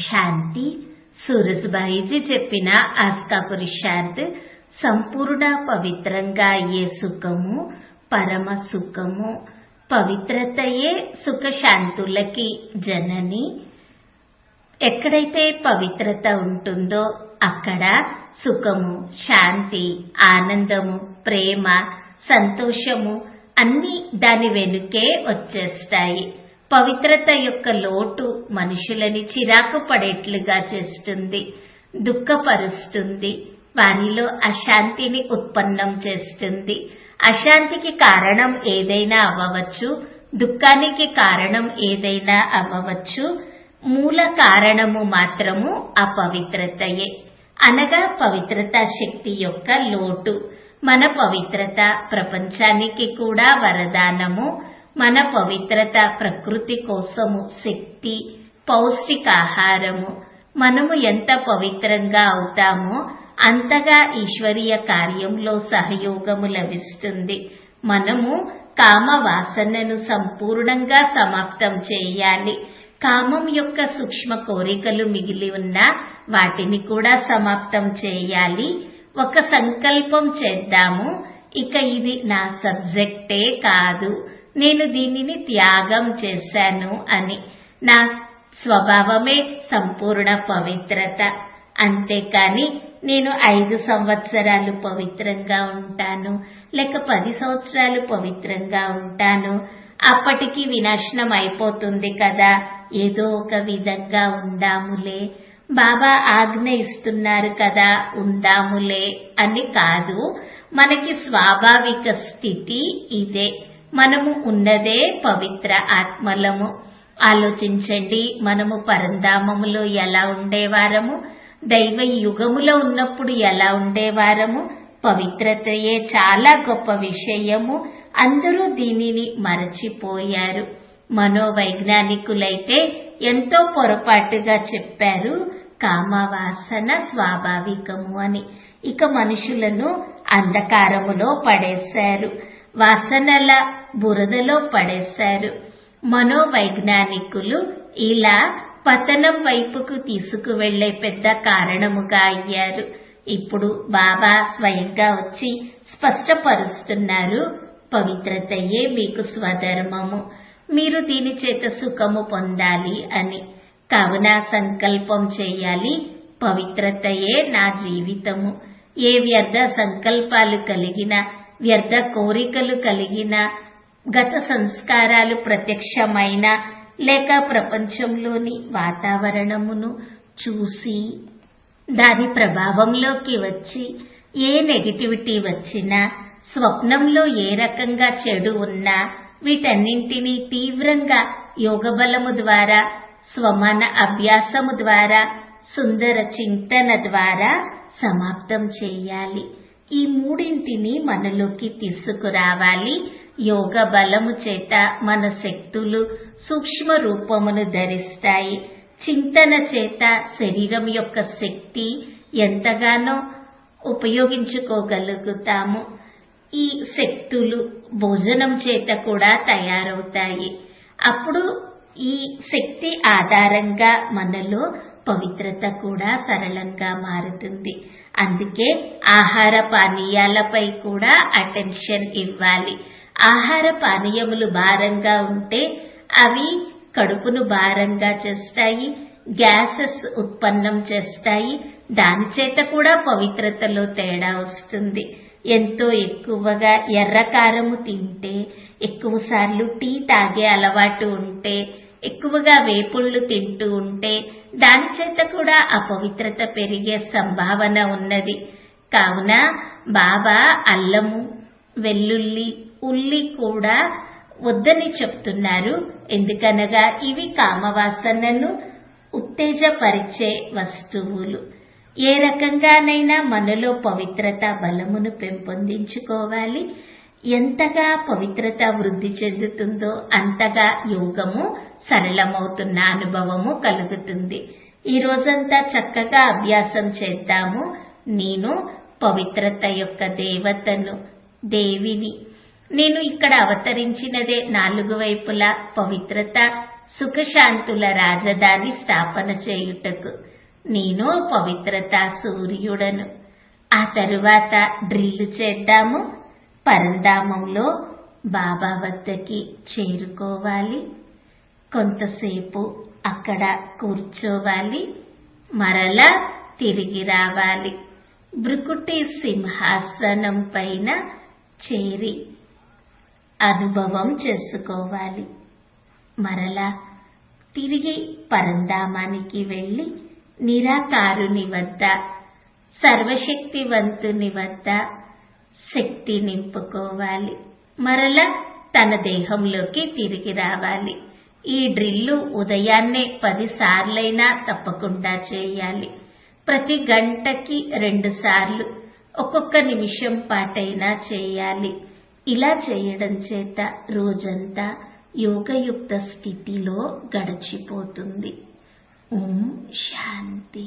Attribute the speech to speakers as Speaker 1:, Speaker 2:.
Speaker 1: శాంతి. సూరజ్భాయిజీ చెప్పిన ఆస్కా పురుషార్థ్ సంపూర్ణ పవిత్రంగా అయ్యే సుఖము పరమ సుఖము. పవిత్రతయే సుఖశాంతులకి జనని. ఎక్కడైతే పవిత్రత ఉంటుందో అక్కడ సుఖము, శాంతి, ఆనందము, ప్రేమ, సంతోషము అన్నీ దాని వెనుకే వచ్చేస్తాయి. పవిత్రత యొక్క లోటు మనుషులని చిరాకు పడేట్లుగా చేస్తుంది, దుఃఖపరుస్తుంది, వారిలో అశాంతిని ఉత్పన్నం చేస్తుంది. అశాంతికి కారణం ఏదైనా అవ్వవచ్చు, దుఃఖానికి కారణం ఏదైనా అవ్వవచ్చు. మూల కారణము మాత్రము అపవిత్రతయే, అనగా పవిత్రతా శక్తి యొక్క లోటు. మన పవిత్రత ప్రపంచానికి కూడా వరదానము. మన పవిత్రత ప్రకృతి కోసము శక్తి, పౌష్టికాహారము. మనము ఎంత పవిత్రంగా అవుతామో అంతగా ఈశ్వరీయ కార్యంలో సహయోగము లభిస్తుంది. మనము కామ వాసనను సంపూర్ణంగా సమాప్తం చేయాలి. కామం యొక్క సూక్ష్మ కోరికలు మిగిలి ఉన్న వాటిని కూడా సమాప్తం చేయాలి. ఒక సంకల్పం చేద్దాము, ఇక ఇది నా సబ్జెక్టే కాదు, నేను దీనిని త్యాగం చేశాను అని. నా స్వభావమే సంపూర్ణ పవిత్రత. అంతేకాని నేను 5 సంవత్సరాలు పవిత్రంగా ఉంటాను, లేక 10 సంవత్సరాలు పవిత్రంగా ఉంటాను, అప్పటికి వినాశనం అయిపోతుంది కదా, ఏదో ఒక విధంగా ఉందాములే, బాబా ఆజ్ఞ ఇస్తున్నారు కదా ఉందాములే అని కాదు. మనకి స్వాభావిక స్థితి ఇదే. మనము ఉన్నదే పవిత్ర ఆత్మలము. ఆలోచించండి, మనము పరంధామములో ఎలా ఉండేవారము, దైవ యుగములో ఉన్నప్పుడు ఎలా ఉండేవారము. పవిత్రతయే చాలా గొప్ప విషయము. అందరూ దీనిని మరచిపోయారు. మనోవైజ్ఞానికులైతే ఎంతో పొరపాటుగా చెప్పారు, కామవాసన స్వాభావికము అని. ఇక మనుషులను అంధకారములో పడేశారు, వాసనల బురదలో పడేశారు. మనోవైజ్ఞానికులు ఇలా పతనం వైపుకు తీసుకువెళ్లే పెద్ద కారణముగా అయ్యారు. ఇప్పుడు బాబా స్వయంగా వచ్చి స్పష్టపరుస్తున్నారు, పవిత్రతయే మీకు స్వధర్మము, మీరు దీని చేత సుఖము పొందాలి అని. కావున సంకల్పం చేయాలి, పవిత్రతయే నా జీవితము. ఏ వ్యర్థ సంకల్పాలు కలిగిన, వ్యర్థ కోరికలు కలిగిన, గత సంస్కారాలు ప్రత్యక్షమైన, లేక ప్రపంచంలోని వాతావరణమును చూసి దాని ప్రభావంలోకి వచ్చి ఏ నెగటివిటీ వచ్చినా, స్వప్నంలో ఏ రకంగా చెడు ఉన్నా వీటన్నింటినీ తీవ్రంగా యోగబలము ద్వారా, స్వమాన అభ్యాసము ద్వారా, సుందర చింతన ద్వారా సమాప్తం చేయాలి. ఈ మూడింటిని మనలోకి తీసుకురావాలి. యోగ బలము చేత మన శక్తులు సూక్ష్మ రూపమును ధరిస్తాయి. చింతన చేత శరీరం యొక్క శక్తి ఎంతగానో ఉపయోగించుకోగలుగుతాము. ఈ శక్తులు భోజనం చేత కూడా తయారవుతాయి. అప్పుడు ఈ శక్తి ఆధారంగా మనలో పవిత్రత కూడా సరళంగా మారుతుంది. అందుకే ఆహార పానీయాలపై కూడా అటెన్షన్ ఇవ్వాలి. ఆహార పానీయములు భారంగా ఉంటే అవి కడుపును భారంగా చేస్తాయి, గ్యాసెస్ ఉత్పన్నం చేస్తాయి. దాని చేత కూడా పవిత్రతలో తేడా వస్తుంది. ఎంతో ఎక్కువగా ఎర్రకారము తింటే, ఎక్కువసార్లు టీ తాగే అలవాటు ఉంటే, ఎక్కువగా వేపుళ్లు తింటూ ఉంటే దాని చేత కూడా అపవిత్రత పెరిగే సంభావన ఉన్నది. కావున బాబా అల్లము, వెల్లుల్లి, ఉల్లి కూడా వద్దని చెప్తున్నారు. ఎందుకనగా ఇవి కామవాసనను ఉత్తేజపరిచే వస్తువులు. ఏ రకంగానైనా మనలో పవిత్రత బలమును పెంపొందించుకోవాలి. ఎంతగా పవిత్రత వృద్ధి చెందుతుందో అంతగా యోగము సరళమవుతున్న అనుభవము కలుగుతుంది. ఈ రోజంతా చక్కగా అభ్యాసం చేద్దాము. నేను పవిత్రత యొక్క దేవతను, దేవిని. నేను ఇక్కడ అవతరించినదే 4 వైపులా పవిత్రత సుఖశాంతుల రాజధాని స్థాపన చేయుటకు నేను పవిత్రత సూర్యుడను. ఆ తరువాత డ్రిల్లు చేద్దాము. పరంధామంలో బాబా వద్దకి చేరుకోవాలి. కొంతసేపు అక్కడ కూర్చోవాలి. మరలా తిరిగి రావాలి. భృకుటి సింహాసనం పైన చేరి అనుభవం చేసుకోవాలి. మరలా తిరిగి పరంధామానికి వెళ్లి నిరాకారుని వద్ద, సర్వశక్తివంతుని వద్ద శక్తి నింపుకోవాలి. మరలా తన దేహంలోకి తిరిగి రావాలి. ఈ డ్రిల్లు ఉదయాన్నే 10 సార్లైనా తప్పకుండా చేయాలి. ప్రతి గంటకి 2 సార్లు, ఒక్కొక్క నిమిషం పాటైనా చేయాలి. ఇలా చేయడం చేత రోజంతా యోగయుక్త స్థితిలో గడిచిపోతుంది. ఓం శాంతి.